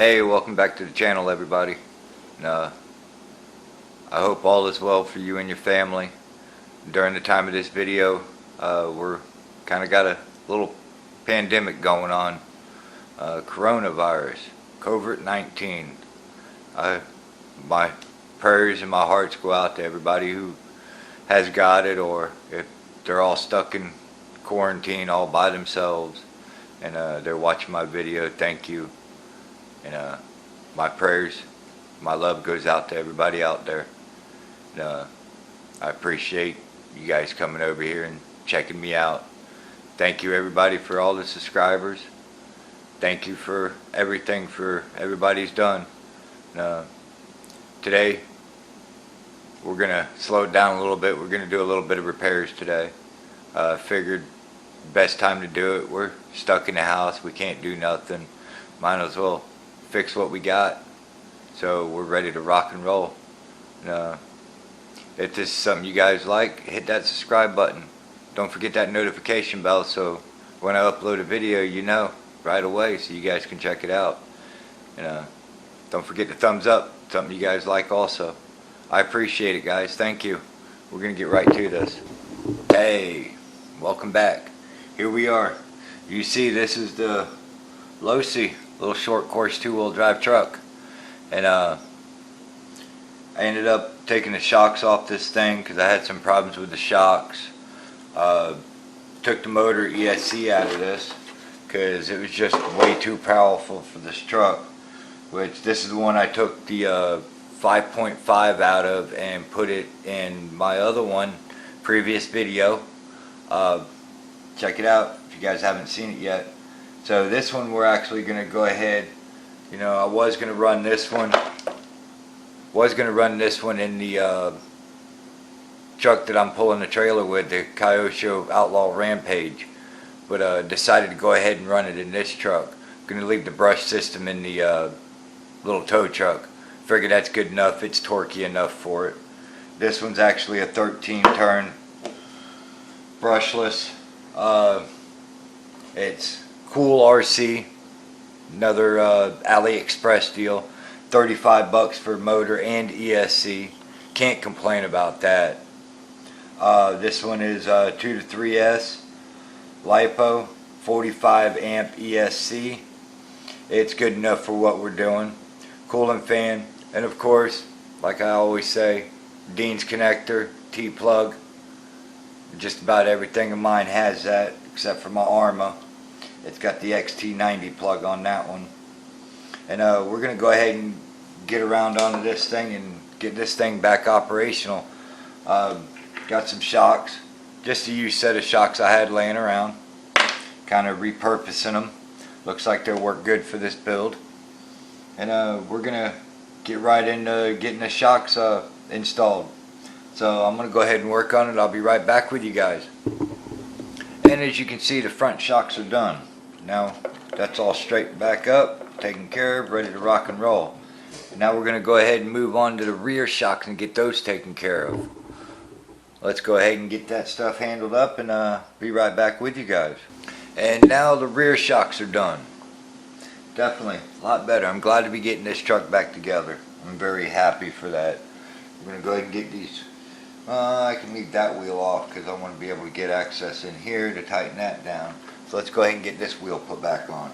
Hey, welcome back to the channel, everybody. And, I hope all is well for you and your family. During the time of this video, we're kind of got a little pandemic going on. Coronavirus, COVID-19. My prayers and my hearts go out to everybody who has got it, or if they're all stuck in quarantine all by themselves and they're watching my video. Thank you. And my prayers, my love goes out to everybody out there. And, I appreciate you guys coming over here and checking me out. Thank you, everybody, for all the subscribers. Thank you for everything for everybody's done. Today, we're going to slow it down a little bit. We're going to do a little bit of repairs today. Figured best time to do it. We're stuck in the house. We can't do nothing. Might as well fix what we got. So we're ready to rock and roll. If this is something you guys like, hit that subscribe button. Don't forget that notification bell so when I upload a video, you know right away, so you guys can check it out. And don't forget the thumbs up, something you guys like also. I appreciate it, guys. Thank you. We're gonna get right to this. Hey, welcome back. Here we are. You see, this is the Losi, little short course 2-wheel drive truck. And I ended up taking the shocks off this thing because I had some problems with the shocks. Took the motor ESC out of this because it was just way too powerful for this truck, which this is the one I took the 5.5 out of and put it in my other one, previous video. Check it out if you guys haven't seen it yet. So this one we're actually going to go ahead, I was going to run this one in the truck that I'm pulling the trailer with, the Kyosho Outlaw Rampage, but decided to go ahead and run it in this truck. I'm going to leave the brush system in the little tow truck. Figure that's good enough, it's torquey enough for it. This one's actually a 13 turn brushless. It's Cool RC, another AliExpress deal. 35 bucks for motor and ESC. Can't complain about that. This one is 2 to 3S LiPo, 45 amp ESC. It's good enough for what we're doing. Cooling fan, and of course, like I always say, Dean's connector, T-plug. Just about everything of mine has that, except for my Arma. It's got the XT90 plug on that one. And we're going to go ahead and get around onto this thing and get this thing back operational. Got some shocks, just a used set of shocks I had laying around, kind of repurposing them. Looks like they'll work good for this build. And we're going to get right into getting the shocks installed. So I'm going to go ahead and work on it. I'll be right back with you guys. And as you can see, the front shocks are done. Now that's all straightened back up, taken care of, ready to rock and roll. Now we're going to go ahead and move on to the rear shocks and get those taken care of. Let's go ahead and get that stuff handled up and be right back with you guys. And now the rear shocks are done. Definitely a lot better. I'm glad to be getting this truck back together. I'm very happy for that. We're going to go ahead and get these. I can leave that wheel off because I want to be able to get access in here to tighten that down. So let's go ahead and get this wheel put back on.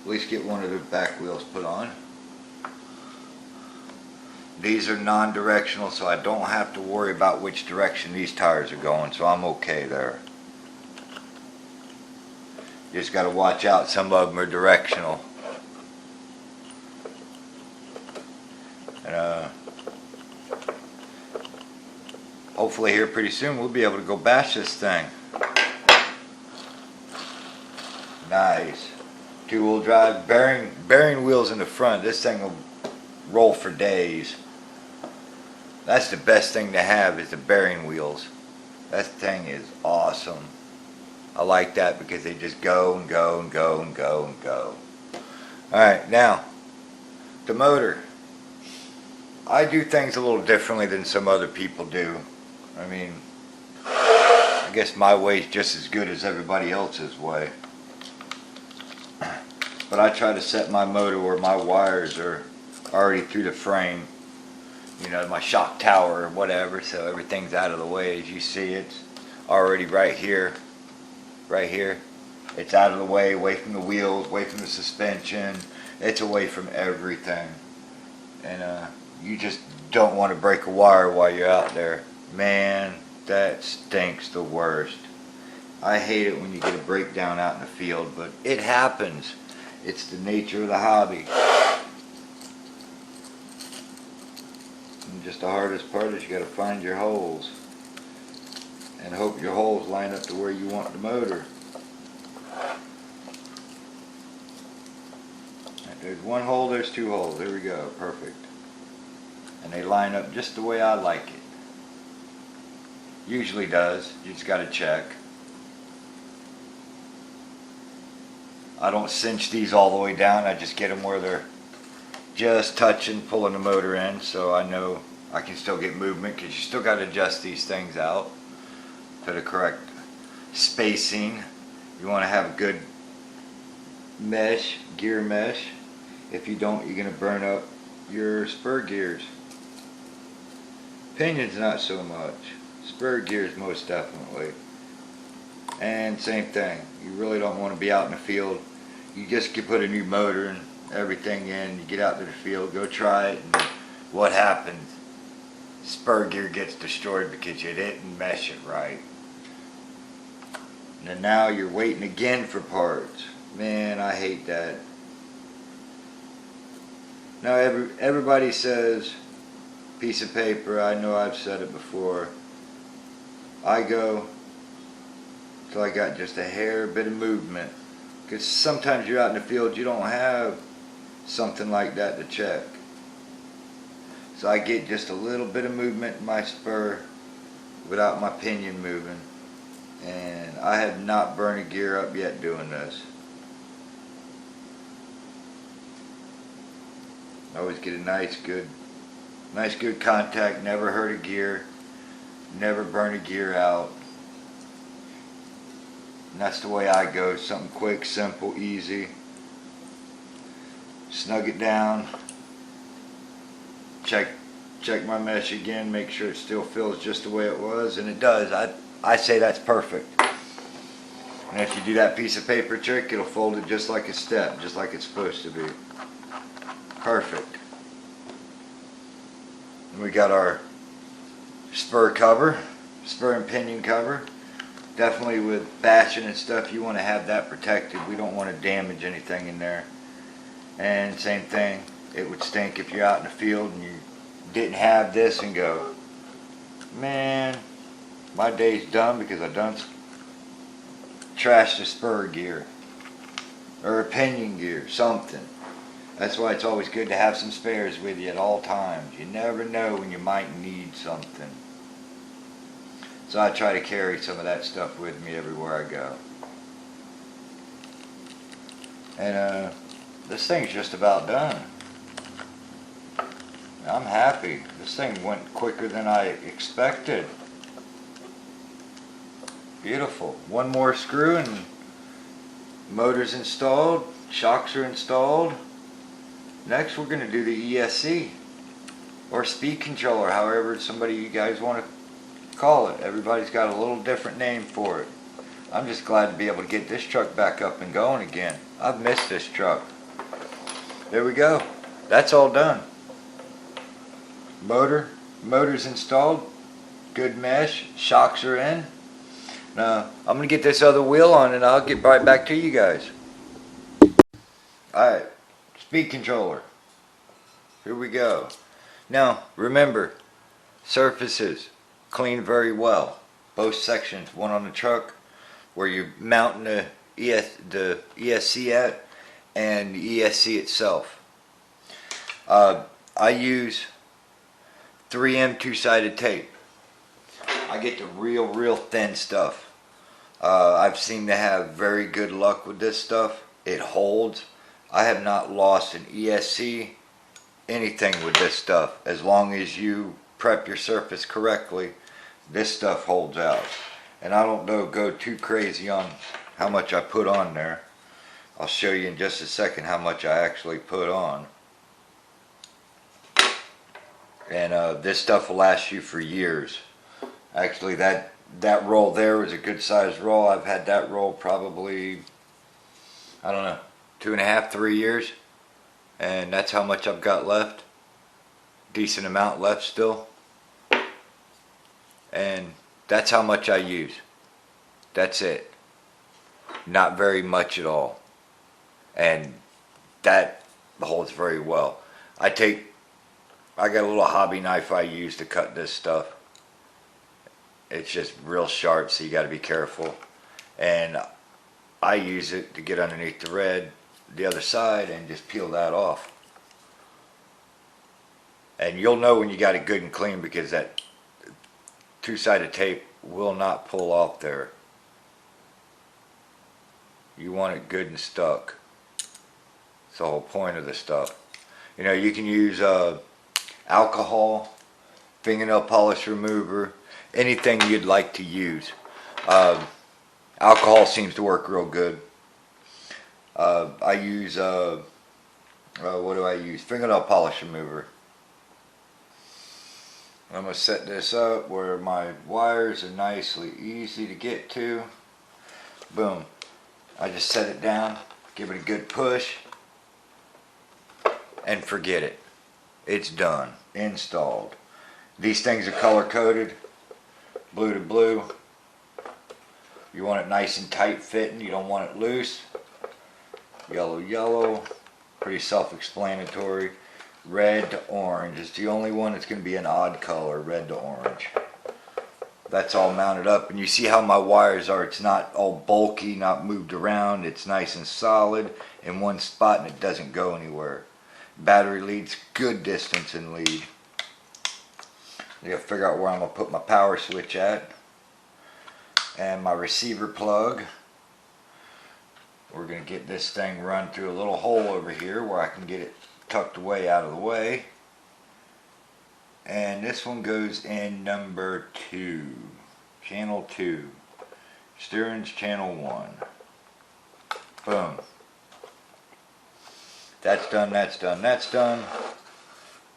At least get one of the back wheels put on. These are non-directional, so I don't have to worry about which direction these tires are going, so I'm okay there. Just got to watch out, some of them are directional. And hopefully here pretty soon we'll be able to go bash this thing. Nice. 2-wheel drive, bearing wheels in the front. This thing will roll for days. That's the best thing to have, is the bearing wheels. That thing is awesome. I like that because they just go and go and go and go and go. Alright, now the motor. I do things a little differently than some other people do. I mean, guess my way is just as good as everybody else's way. but I try to set my motor where my wires are already through the frame, you know, my shock tower or whatever, so everything's out of the way. As you see, it's already right here. It's out of the way, away from the wheels, away from the suspension. It's away from everything. And you just don't want to break a wire while you're out there. Man, that stinks the worst. I hate it when you get a breakdown out in the field, but it happens. It's the nature of the hobby. And just the hardest part is you got to find your holes and hope your holes line up to where you want the motor. There's one hole, there's two holes. There we go, perfect. And they line up just the way I like it. Usually does, you just got to check. I don't cinch these all the way down, I just get them where they're just touching, pulling the motor in, so I know I can still get movement, because you still got to adjust these things out to the correct spacing. You want to have a good mesh, gear mesh. If you don't, you're going to burn up your spur gears. Pinions not so much. Spur gears most definitely. And same thing. You really don't want to be out in the field. You just can put a new motor and everything in. You get out to the field, go try it, and what happens? Spur gear gets destroyed because you didn't mesh it right. And now you're waiting again for parts. Man, I hate that. Now everybody says piece of paper. I know I've said it before. I go till I got just a hair bit of movement, because sometimes you're out in the field, you don't have something like that to check. So I get just a little bit of movement in my spur without my pinion moving, and I have not burned a gear up yet doing this. I always get a nice good contact, never hurt a gear, never burn a gear out. And that's the way I go, something quick, simple, easy. Snug it down, check my mesh again, make sure it still feels just the way it was, and it does. I say that's perfect. And if you do that piece of paper trick, it'll fold it just like a step, just like it's supposed to be. Perfect. And we got our spur cover, spur and pinion cover. Definitely with bashing and stuff, you want to have that protected. We don't want to damage anything in there. And same thing, it would stink if you're out in the field and you didn't have this and go, man, my day's done because I done trashed the spur gear or a pinion gear, something. That's why it's always good to have some spares with you at all times. You never know when you might need something. So I try to carry some of that stuff with me everywhere I go. And this thing's just about done. I'm happy. This thing went quicker than I expected. Beautiful. One more screw and motor's installed, shocks are installed. Next we're going to do the ESC or speed controller, however you guys want to call it. Everybody's got a little different name for it. I'm just glad to be able to get this truck back up and going again. I've missed this truck. There we go. That's all done. Motor's installed. Good mesh. Shocks are in. Now I'm going to get this other wheel on and I'll get right back to you guys. Alright. Speed controller. Here we go. Now remember, surfaces clean very well. Both sections, one on the truck where you're mounting the ESC at, and the ESC itself. I use 3M two-sided tape. I get the real thin stuff. I've seemed to have very good luck with this stuff. It holds. I have not lost an ESC, anything with this stuff. As long as you prep your surface correctly, this stuff holds out. And I don't go too crazy on how much I put on there, I'll show you in just a second how much I actually put on. And this stuff will last you for years. Actually, that roll there was a good sized roll. I've had that roll probably, I don't know, 2.5, 3 years. And that's how much I've got left. Decent amount left still. And that's how much I use. That's it. Not very much at all. And that holds very well. I got a little hobby knife I use to cut this stuff. It's just real sharp, so you got to be careful. And I use it to get underneath the other side, and just peel that off. And you'll know when you got it good and clean, because that two-sided tape will not pull off there. You want it good and stuck. It's the whole point of this stuff. You know, you can use alcohol, fingernail polish remover, anything you'd like to use. Alcohol seems to work real good. I use, what do I use? Fingernail polish remover. I'm going to set this up where my wires are nicely easy to get to. Boom. I just set it down, give it a good push, and forget it. It's done. Installed. These things are color coded. Blue to blue. You want it nice and tight fitting. You don't want it loose. Yellow, yellow. Pretty self-explanatory. Red to orange. It's the only one that's going to be an odd color. Red to orange. That's all mounted up. And you see how my wires are. It's not all bulky, not moved around. It's nice and solid in one spot, and it doesn't go anywhere. Battery lead's good distance in lead. I gotta figure out where I'm gonna put my power switch at, and my receiver plug. We're gonna get this thing run through a little hole over here where I can get it tucked away out of the way. And this one goes in number 2, channel 2. Steering's channel 1. Boom. That's done, that's done, that's done.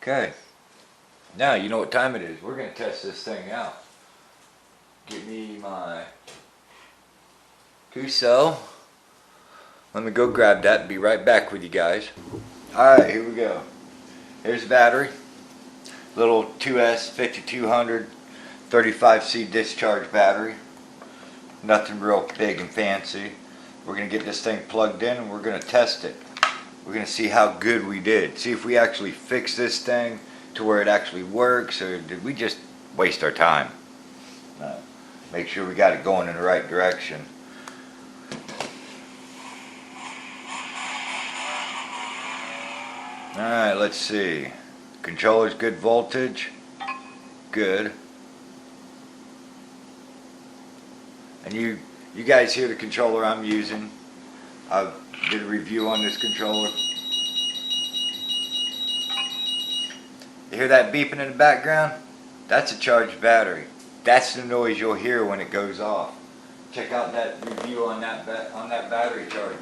Okay. Now you know what time it is. We're going to test this thing out. Get me my 2-cell. Let me go grab that and be right back with you guys. Alright, here we go. Here's the battery. Little 2S 5200 35C discharge battery. Nothing real big and fancy. We're going to get this thing plugged in and we're going to test it. We're going to see how good we did. See if we actually fix this thing to where it actually works, or did we just waste our time? Make sure we got it going in the right direction. Alright, let's see. Controller's good voltage. Good. And you guys hear the controller I'm using. I did a review on this controller. You hear that beeping in the background? That's a charged battery. That's the noise you'll hear when it goes off. Check out that review on that battery charger.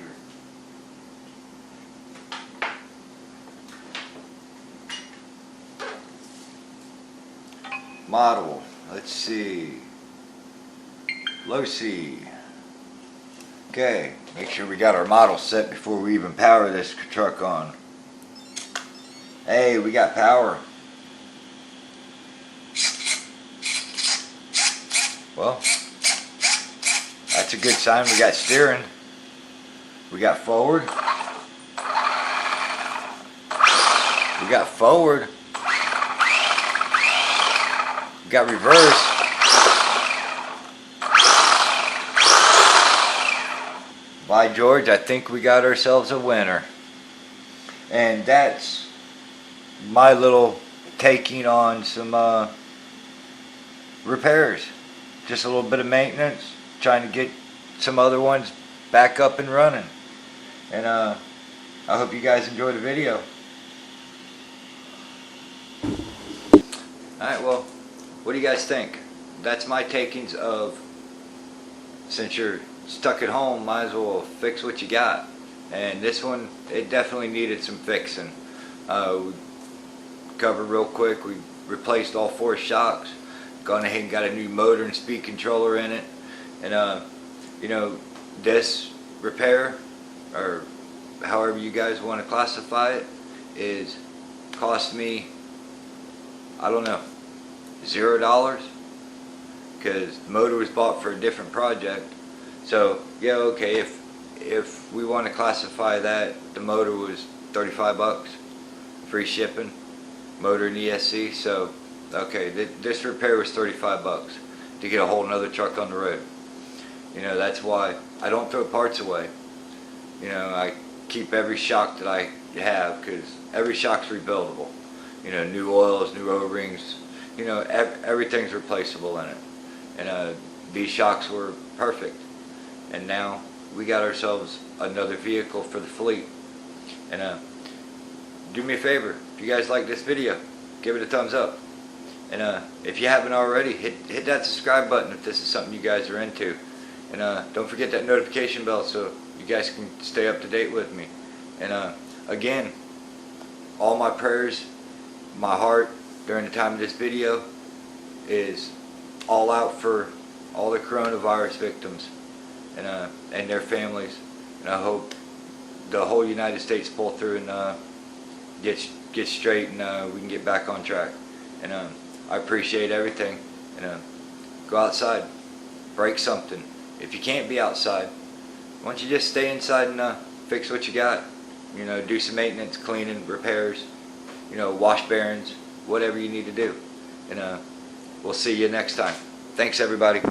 Model, let's see. Losi. Okay, make sure we got our model set before we even power this truck on. Hey, we got power. Well, that's a good sign. We got steering. We got forward. We got forward. We got reverse. By George, I think we got ourselves a winner. And that's my little taking on some repairs. Just a little bit of maintenance, trying to get some other ones back up and running. And I hope you guys enjoyed the video. Alright, well, what do you guys think? That's my takings of, since you're stuck at home, might as well fix what you got. and this one, it definitely needed some fixing. We covered real quick. We replaced all 4 shocks, gone ahead and got a new motor and speed controller in it, and you know, this repair, or however you guys want to classify it, is cost me, I don't know, $0, because the motor was bought for a different project. So yeah, okay, if we want to classify that, the motor was 35 bucks, free shipping, motor and ESC. So okay, this repair was 35 bucks to get a whole nother truck on the road. You know, that's why I don't throw parts away. You know, I keep every shock that I have, because every shock's rebuildable. You know, new oils, new O-rings, you know, everything's replaceable in it. And these shocks were perfect. And now we got ourselves another vehicle for the fleet. And do me a favor, if you guys like this video, give it a thumbs up. And if you haven't already, hit that subscribe button if this is something you guys are into. And don't forget that notification bell so you guys can stay up to date with me. And again, all my prayers, my heart during the time of this video is all out for all the coronavirus victims and their families. And I hope the whole United States pull through and get straight, and we can get back on track. And I appreciate everything. And go outside, break something. If you can't be outside, why don't you just stay inside and fix what you got? You know, do some maintenance, cleaning, repairs, you know, wash bearings, whatever you need to do. And we'll see you next time. Thanks, everybody.